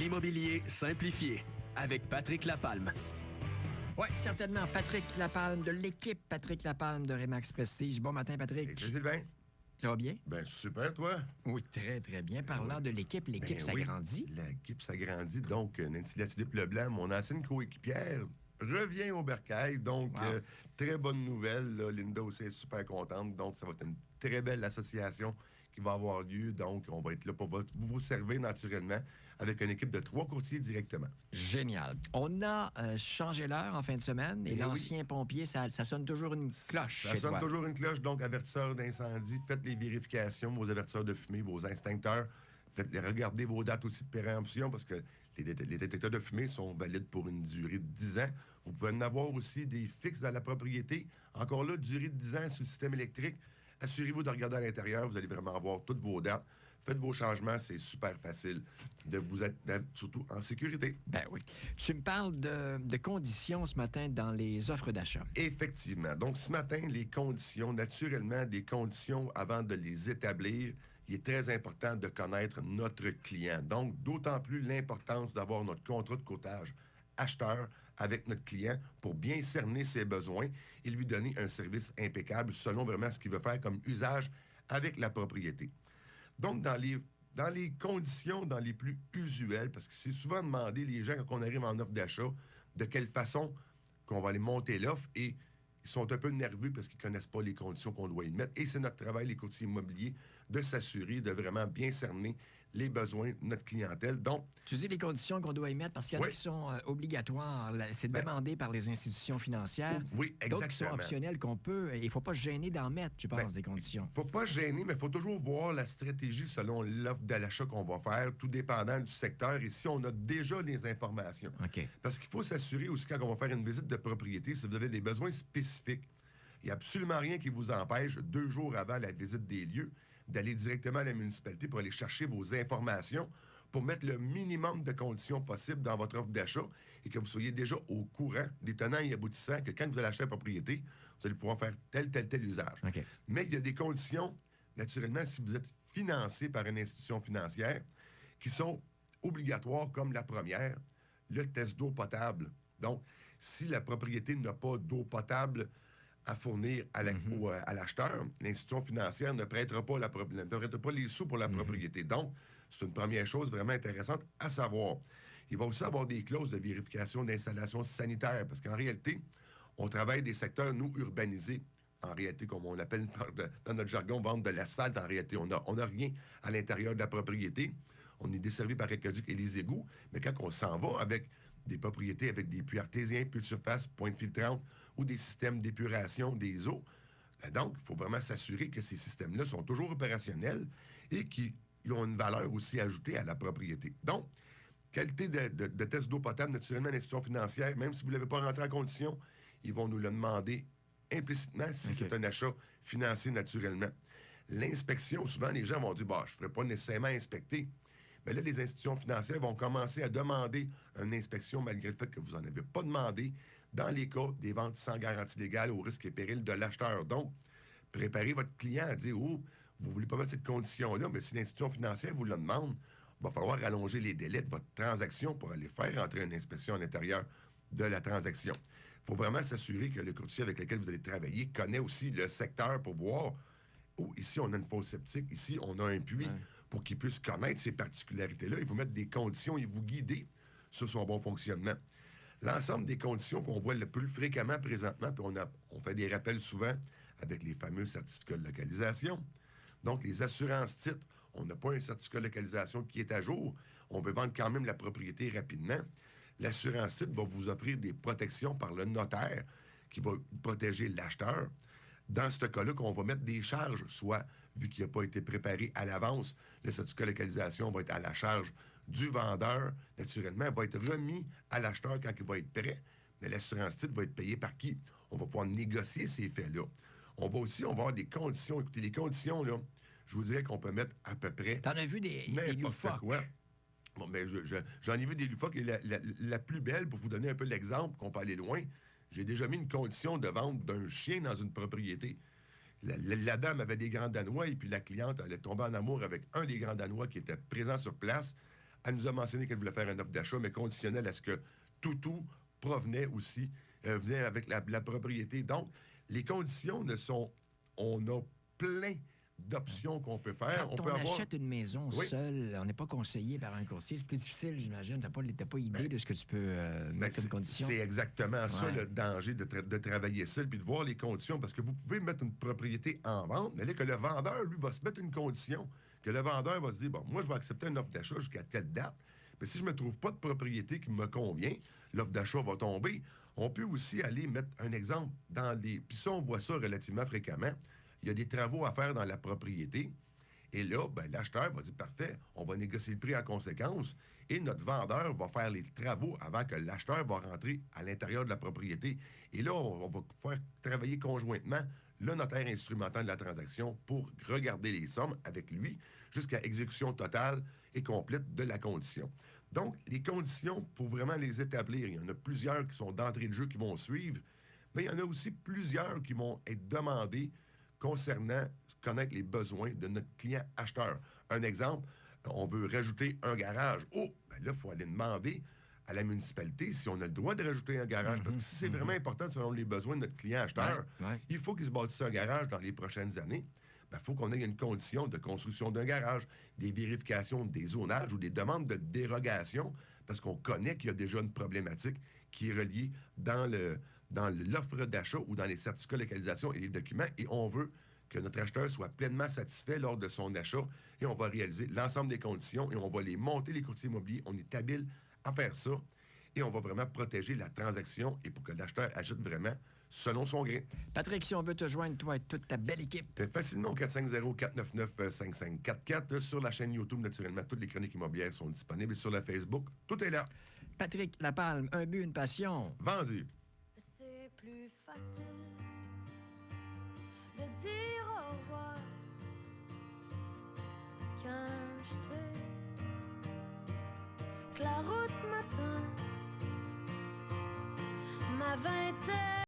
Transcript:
L'immobilier simplifié avec Patrick Lapalme. Oui, certainement. Patrick Lapalme de l'équipe Patrick Lapalme de Remax Prestige. Bon matin, Patrick. Salut Sylvain. Ça va bien? Ben super, toi? Oui, très, très bien. Parlant de l'équipe s'agrandit. Oui, l'équipe s'agrandit. Donc, Nancy Latulippe-Leblanc, mon ancienne coéquipière, revient au Bercail. Donc, Wow. très bonne nouvelle. Là. Linda aussi est super contente. Donc, ça va être une très belle association qui va avoir lieu. Donc, on va être là pour vous servir naturellement avec une équipe de 3 courtiers directement. Génial. On a changé l'heure en fin de semaine et l'ancien pompier, ça sonne toujours une cloche. Ça sonne toujours une cloche. Donc, avertisseurs d'incendie, faites les vérifications, vos avertisseurs de fumée, vos extincteurs. Regardez vos dates aussi de péremption parce que les détecteurs de fumée sont valides pour une durée de 10 ans. Vous pouvez en avoir aussi des fixes dans la propriété. Encore là, durée de 10 ans sur le système électrique. Assurez-vous de regarder à l'intérieur. Vous allez vraiment avoir toutes vos dates. Faites vos changements. C'est super facile de vous être surtout en sécurité. Ben oui. Tu me parles de conditions ce matin dans les offres d'achat. Effectivement. Donc, ce matin, les conditions, naturellement, des conditions avant de les établir, il est très important de connaître notre client. Donc, d'autant plus l'importance d'avoir notre contrat de courtage acheteur avec notre client pour bien cerner ses besoins et lui donner un service impeccable selon vraiment ce qu'il veut faire comme usage avec la propriété. Donc, dans les conditions, dans les plus usuelles, parce que c'est souvent demandé, les gens, quand on arrive en offre d'achat, de quelle façon qu'on va aller monter l'offre et ils sont un peu nerveux parce qu'ils ne connaissent pas les conditions qu'on doit y mettre. Et c'est notre travail, les courtiers immobiliers, de s'assurer de vraiment bien cerner les besoins de notre clientèle. Donc, tu dis les conditions qu'on doit y mettre parce qu'il y en a qui sont obligatoires. C'est demandé par les institutions financières. Oui, exactement. D'autres qui sont optionnels qu'on peut. Il ne faut pas se gêner d'en mettre, je pense, des conditions. Il ne faut pas se gêner, mais il faut toujours voir la stratégie selon l'offre de l'achat qu'on va faire, tout dépendant du secteur. Et si on a déjà les informations. OK. Parce qu'il faut s'assurer aussi quand on va faire une visite de propriété, si vous avez des besoins spécifiques, il n'y a absolument rien qui vous empêche, 2 jours avant la visite des lieux, d'aller directement à la municipalité pour aller chercher vos informations pour mettre le minimum de conditions possibles dans votre offre d'achat et que vous soyez déjà au courant des tenants et aboutissants que quand vous allez acheter la propriété, vous allez pouvoir faire tel usage. Okay. Mais il y a des conditions, naturellement, si vous êtes financé par une institution financière, qui sont obligatoires comme la première, le test d'eau potable. Donc, si la propriété n'a pas d'eau potable à fournir à l'acheteur, l'institution financière ne prêtera pas les sous pour la propriété. Donc, c'est une première chose vraiment intéressante à savoir. Il va aussi avoir des clauses de vérification d'installation sanitaire, parce qu'en réalité, on travaille des secteurs, nous, urbanisés. En réalité, comme on appelle dans notre jargon, vendre de l'asphalte, en réalité, on n'a rien à l'intérieur de la propriété. On est desservi par Aqueduc et les égouts, mais quand on s'en va avec des propriétés avec des puits artésiens, puits de surface, pointes filtrantes ou des systèmes d'épuration des eaux, donc, il faut vraiment s'assurer que ces systèmes-là sont toujours opérationnels et qu'ils ont une valeur aussi ajoutée à la propriété. Donc, qualité de test d'eau potable, naturellement, l'institution financière, même si vous ne l'avez pas rentré en condition, ils vont nous le demander implicitement si c'est un achat financier naturellement. L'inspection, souvent, les gens vont dire, je ne ferai pas nécessairement inspecter. Mais là, les institutions financières vont commencer à demander une inspection malgré le fait que vous n'en avez pas demandé dans les cas des ventes sans garantie légale au risque et péril de l'acheteur. Donc, préparez votre client à dire, vous ne voulez pas mettre cette condition-là, mais si l'institution financière vous le demande, il va falloir allonger les délais de votre transaction pour aller faire entrer une inspection à l'intérieur de la transaction. Il faut vraiment s'assurer que le courtier avec lequel vous allez travailler connaît aussi le secteur pour voir, ici, on a une fosse septique, ici, on a un puits, pour qu'il puisse connaître ces particularités-là et vous mettre des conditions et vous guider sur son bon fonctionnement. L'ensemble des conditions qu'on voit le plus fréquemment présentement, puis on fait des rappels souvent avec les fameux certificats de localisation. Donc, les assurances titres, on n'a pas un certificat de localisation qui est à jour. On veut vendre quand même la propriété rapidement. L'assurance titre va vous offrir des protections par le notaire qui va protéger l'acheteur. Dans ce cas-là, qu'on va mettre des charges, soit, vu qu'il n'a pas été préparé à l'avance, le certificat de localisation va être à la charge du vendeur, naturellement, va être remis à l'acheteur quand il va être prêt, mais l'assurance titre va être payée par qui? On va pouvoir négocier ces faits-là. On va avoir des conditions. Écoutez, les conditions, là, je vous dirais qu'on peut mettre à peu près... T'en as vu des loufoques? Bon, mais j'en ai vu des loufoques, et la plus belle, pour vous donner un peu l'exemple, qu'on peut aller loin, j'ai déjà mis une condition de vente d'un chien dans une propriété. La dame avait des Grands Danois et puis la cliente, elle est tombée en amour avec un des Grands Danois qui était présent sur place. Elle nous a mentionné qu'elle voulait faire une offre d'achat, mais conditionnelle à ce que tout provenait aussi, venait avec la propriété. Donc, les conditions ne sont... On a plein d'options qu'on peut faire. Quand on achète une maison seule, on n'est pas conseillé par un courtier. C'est plus difficile, j'imagine. Tu n'as pas idée de ce que tu peux mettre comme condition. C'est exactement ça, le danger de travailler seul puis de voir les conditions. Parce que vous pouvez mettre une propriété en vente, mais là, que le vendeur, lui, va se mettre une condition. Que le vendeur va se dire, bon, moi, je vais accepter une offre d'achat jusqu'à telle date. Mais si je ne me trouve pas de propriété qui me convient, l'offre d'achat va tomber. On peut aussi aller mettre un exemple dans les... Puis ça, on voit ça relativement fréquemment. Il y a des travaux à faire dans la propriété. Et là, ben, l'acheteur va dire, parfait, on va négocier le prix en conséquence. Et notre vendeur va faire les travaux avant que l'acheteur va rentrer à l'intérieur de la propriété. Et là, on va faire travailler conjointement le notaire instrumentant de la transaction pour regarder les sommes avec lui jusqu'à exécution totale et complète de la condition. Donc, les conditions, il faut vraiment les établir. Il y en a plusieurs qui sont d'entrée de jeu qui vont suivre, mais il y en a aussi plusieurs qui vont être demandées concernant connaître les besoins de notre client acheteur. Un exemple, on veut rajouter un garage. Oh, ben là, il faut aller demander à la municipalité si on a le droit de rajouter un garage. Parce que si c'est vraiment important selon les besoins de notre client acheteur, il faut qu'il se bâtisse un garage dans les prochaines années. Il faut qu'on ait une condition de construction d'un garage, des vérifications des zonages ou des demandes de dérogation, parce qu'on connaît qu'il y a déjà une problématique qui est reliée dans l'offre d'achat ou dans les certificats de localisation et les documents, et on veut que notre acheteur soit pleinement satisfait lors de son achat, et on va réaliser l'ensemble des conditions, et on va les monter, les courtiers immobiliers. On est habile à faire ça, et on va vraiment protéger la transaction, et pour que l'acheteur achète vraiment selon son gré. Patrick, si on veut te joindre, toi et toute ta belle équipe. Facilement au 450-499-5544. Sur la chaîne YouTube, naturellement, toutes les chroniques immobilières sont disponibles. Sur la Facebook, tout est là. Patrick Lapalme, un but, une passion. Vendu. C'est plus facile de dire au revoir quand je sais que la route m'attend. Ma vingtaine